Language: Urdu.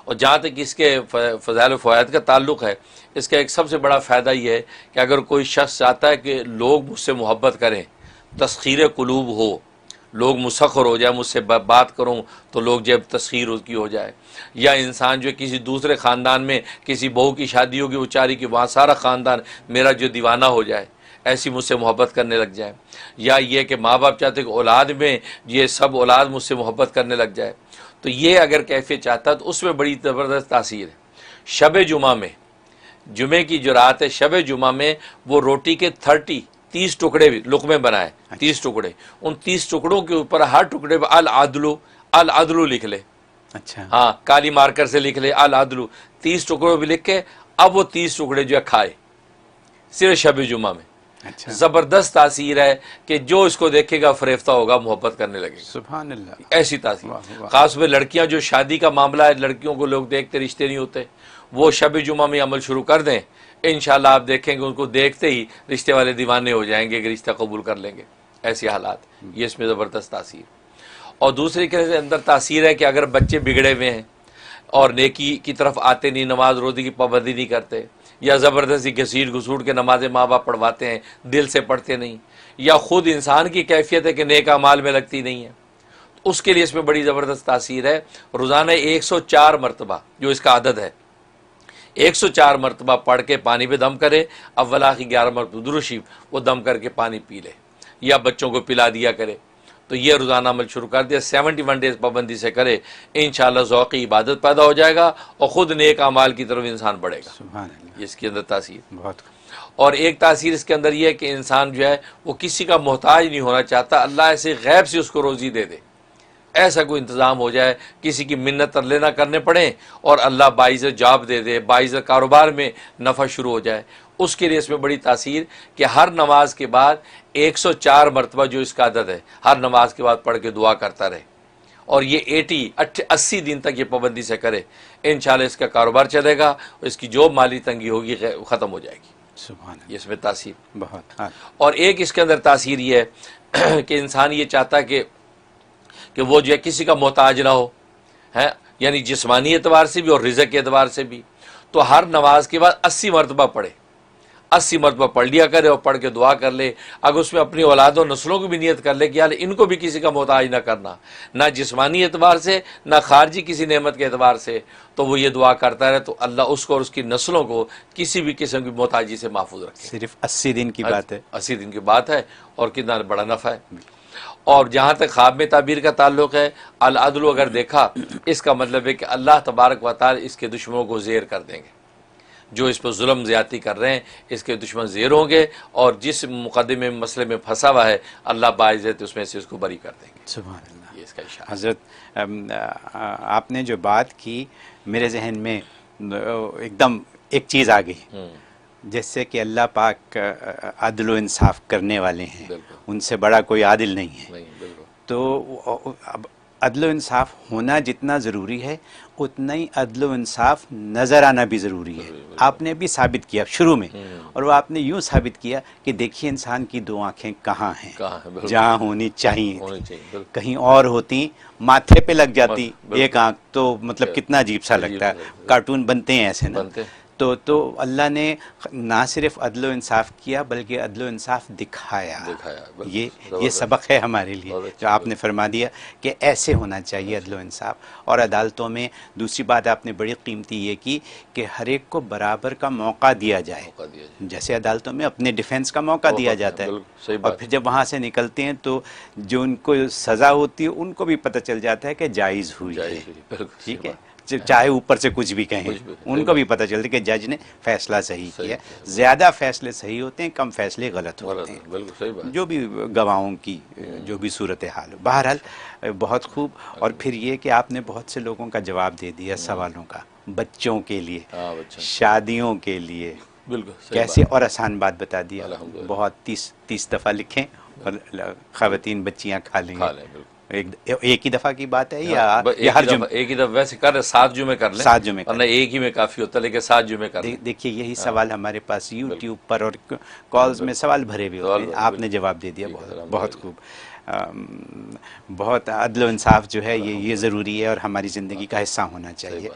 اور جہاں تک اس کے فضائل و فوائد کا تعلق ہے، اس کا ایک سب سے بڑا فائدہ یہ ہے کہ اگر کوئی شخص چاہتا ہے کہ لوگ مجھ سے محبت کریں، تسخیر قلوب ہو، لوگ مسخر ہو جائے، مجھ سے بات کروں تو لوگ جب تسخیر اس کی ہو جائے، یا انسان جو کسی دوسرے خاندان میں کسی بہو کی شادی ہوگی، وہ چاری کہ وہاں سارا خاندان میرا جو دیوانہ ہو جائے، ایسی مجھ سے محبت کرنے لگ جائے، یا یہ کہ ماں باپ چاہتے کہ اولاد میں یہ سب اولاد مجھ سے محبت کرنے لگ جائے، تو یہ اگر کیفیت چاہتا ہے تو اس میں بڑی زبردست تاثیر ہے۔ شب جمعہ میں، جمعے کی جو رات ہے، شب جمعہ میں وہ روٹی کے 30 ٹکڑے لقمے بنائے، 30 ٹکڑے، ان 30 ٹکڑوں کے اوپر ہر ٹکڑے پہ العدل لکھ لے، اچھا، ہاں کالی مارکر سے لکھ لے العدل، 30 ٹکڑوں پہ لکھ کے اب وہ 30 ٹکڑے جو ہے کھائے صرف شب جمعہ میں۔ اچھا، زبردست تاثیر ہے کہ جو اس کو دیکھے گا فریفتہ ہوگا، محبت کرنے لگے گا، سبحان اللہ، ایسی تاثیر۔ واہ واہ، خاص طور پہ لڑکیاں جو شادی کا معاملہ ہے، لڑکیوں کو لوگ دیکھتے رشتے نہیں ہوتے، وہ شب جمعہ میں عمل شروع کر دیں، انشاءاللہ آپ دیکھیں گے ان کو دیکھتے ہی رشتے والے دیوانے ہو جائیں گے کہ رشتہ قبول کر لیں گے، ایسی حالات، یہ اس میں زبردست تاثیر۔ اور دوسری کے اندر تاثیر ہے کہ اگر بچے بگڑے ہوئے ہیں اور نیکی کی طرف آتے نہیں، نماز روزے کی پابندی نہیں کرتے، یا زبردستی گھسیٹ گھسوٹ کے نمازیں ماں باپ پڑھواتے ہیں، دل سے پڑھتے نہیں، یا خود انسان کی کیفیت ہے کہ نیک اعمال میں لگتی نہیں ہے، اس کے لیے اس میں بڑی زبردست تاثیر ہے۔ روزانہ 104 مرتبہ جو اس کا عدد ہے، 104 مرتبہ پڑھ کے پانی پہ دم کرے، اول آخر 11 مرتبہ درود شریف وہ دم کر کے پانی پی لے، یا بچوں کو پلا دیا کرے، تو یہ روزانہ عمل شروع کر دیا، 71 ڈیز پابندی سے کرے، انشاءاللہ ذوق عبادت پیدا ہو جائے گا اور خود نیک اعمال کی طرف انسان بڑھے گا، سبحان اللہ، یہ اس کے اندر تاثیر۔ بہت اور ایک تاثیر اس کے اندر یہ ہے کہ انسان جو ہے وہ کسی کا محتاج نہیں ہونا چاہتا، اللہ ایسے غیب سے اس کو روزی دے دے، ایسا کوئی انتظام ہو جائے، کسی کی منت ترلے نہ کرنے پڑیں، اور اللہ باعث جاب دے دے، باعث کاروبار میں نفع شروع ہو جائے، اس کے لیے اس میں بڑی تاثیر کہ ہر نماز کے بعد 104 مرتبہ جو اس کا عدد ہے، ہر نماز کے بعد پڑھ کے دعا کرتا رہے، اور یہ 80 دن تک یہ پابندی سے کرے، انشاءاللہ اس کا کاروبار چلے گا، اس کی جو مالی تنگی ہوگی ختم ہو جائے گی، سبحان یہ اس میں تاثیر۔ اللہ، بہت، ہاں، اور ایک اس کے اندر تاثیر یہ ہے کہ انسان یہ چاہتا ہے کہ وہ جو ہے کسی کا محتاج نہ ہو، ہے یعنی جسمانی اعتبار سے بھی اور رزق کے اعتبار سے بھی، تو ہر نماز کے بعد 80 مرتبہ پڑھے، 80 مرتبہ پڑھ لیا کرے اور پڑھ کے دعا کر لے، اگر اس میں اپنی اولاد و نسلوں کی بھی نیت کر لے کہ یار ان کو بھی کسی کا محتاج نہ کرنا، نہ جسمانی اعتبار سے نہ خارجی کسی نعمت کے اعتبار سے، تو وہ یہ دعا کرتا رہے تو اللہ اس کو اور اس کی نسلوں کو کسی بھی قسم کی محتاجی سے محفوظ رکھے۔ صرف 80 دن کی بات ہے، 80 دن کی بات ہے، اور کتنا بڑا نفع ہے۔ اور جہاں تک خواب میں تعبیر کا تعلق ہے، العدل اگر دیکھا، اس کا مطلب ہے کہ اللہ تبارک و تعالی اس کے دشمنوں کو زیر کر دیں گے، جو اس پر ظلم زیادتی کر رہے ہیں اس کے دشمن زیر ہوں گے، اور جس مقدمے میں مسئلے میں پھنسا ہوا ہے اللہ باعزت اس میں سے اس کو بری کر دیں گے، سبحان اللہ۔ یہ اس کا اشارہ۔ حضرت آپ نے جو بات کی میرے ذہن میں ایک دم ایک چیز آ گئی، جیسے کہ اللہ پاک عدل و انصاف کرنے والے ہیں، بالکل، ان سے بڑا کوئی عادل نہیں ہے، نہیں بالکل، تو اب عدل و انصاف ہونا جتنا ضروری ہے اتنا ہی عدل و انصاف نظر آنا بھی ضروری ہے۔ آپ نے بھی ثابت کیا شروع میں، اور وہ آپ نے یوں ثابت کیا کہ دیکھیے انسان کی دو آنکھیں کہاں ہیں، کہاں ہے، بالکل جہاں ہونی چاہیے ہونی تھی، چاہیے، بالکل کہیں اور ہوتی ماتھے پہ لگ جاتی بالکل، ایک آنکھ، تو مطلب کتنا عجیب سا لگتا ہے، کارٹون بنتے ہیں ایسے نا، بنتے تو اللہ نے نہ صرف عدل و انصاف کیا بلکہ عدل و انصاف دکھایا، بالکل، یہ سبق ہے ہمارے لیے جو آپ نے فرما دیا کہ ایسے ہونا چاہیے عدل و انصاف۔ اور عدالتوں میں دوسری بات آپ نے بڑی قیمتی یہ کی کہ ہر ایک کو برابر کا موقع دیا جائے، موقع دیا جائے، جیسے عدالتوں میں اپنے ڈیفنس کا موقع دیا جاتا ہے، بالکل صحیح اور بات، پھر جب وہاں سے نکلتے ہیں تو جو ان کو سزا ہوتی ہے ان کو بھی پتہ چل جاتا ہے کہ جائز ہوئی ہے، بالکل ٹھیک ہے، چاہے اوپر سے کچھ بھی کہیں، کچھ بھی، ان کو بھی پتہ چلتا ہے کہ جج نے فیصلہ صحیح کیا۔ زیادہ فیصلے صحیح ہوتے ہیں، کم فیصلے غلط ہوتے ہیں، بالکل صحیح بات، جو بھی گواہوں کی جو بھی صورتحال ہو۔ بہرحال بہت خوب، اور پھر یہ کہ آپ نے بہت سے لوگوں کا جواب دے دیا سوالوں کا، بچوں کے لیے، ہاں بچہ، شادیوں کے لیے، بالکل صحیح کیسے بات، اور آسان بات بتا دیا، الحمدللہ، بہت 30 دفعہ لکھیں اور خواتین بچیاں کھا لیں کھا گے، لیں، بالکل ایک ہی دفعہ کی بات ہے یا ہر جمعہ؟ ایک ہی دفعہ ویسے کر 7 جمعے کر لیں، 7 جمعے ورنہ ایک ہی میں کافی ہوتا ہے، لیکن 7 جمعے کر لیں۔ دیکھیے یہی سوال ہمارے پاس یوٹیوب پر اور کالز میں سوال بھرے ہوئے ہوتے ہیں، آپ نے جواب دے دیا، بہت خوب۔ بہت عدل و انصاف جو ہے یہ ضروری ہے اور ہماری زندگی کا حصہ ہونا چاہیے۔